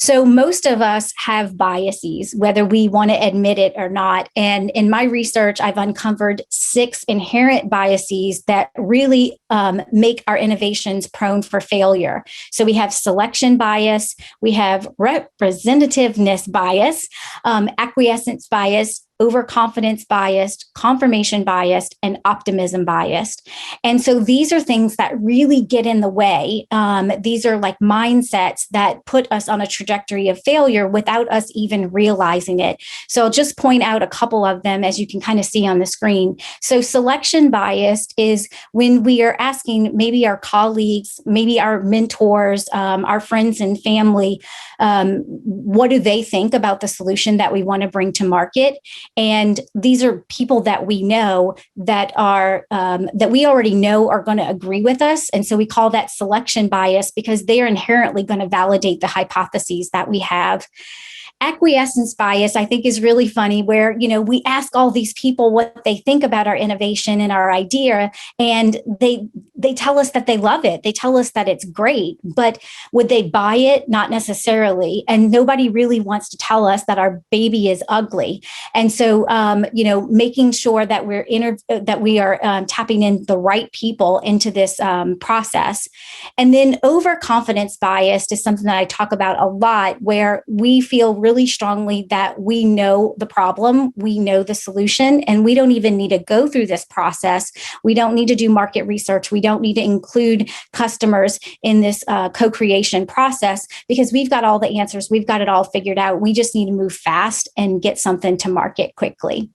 So most of us have biases, whether we want to admit it or not. And in my research, I've uncovered 6 inherent biases that really make our innovations prone for failure. So we have selection bias, we have representativeness bias, acquiescence bias, overconfidence biased, confirmation biased, and optimism biased. And so these are things that really get in the way. These are like mindsets that put us on a trajectory of failure without us even realizing it. So I'll just point out a couple of them, as you can kind of see on the screen. So selection biased is when we are asking maybe our colleagues, maybe our mentors, our friends and family, what do they think about the solution that we want to bring to market? And these are people that we know that are that we already know are going to agree with us. And so we call that selection bias because they are inherently going to validate the hypotheses that we have. Acquiescence bias, I think, is really funny where, we ask all these people what they think about our innovation and our idea, and they tell us that they love it. They tell us that it's great, but would they buy it? Not necessarily. And nobody really wants to tell us that our baby is ugly. And so, making sure that we are tapping in the right people into this process. And then overconfidence bias is something that I talk about a lot, where we feel really strongly that we know the problem, we know the solution, and we don't even need to go through this process. We don't need to do market research. We don't need to include customers in this co-creation process because we've got all the answers. We've got it all figured out. We just need to move fast and get something to market quickly.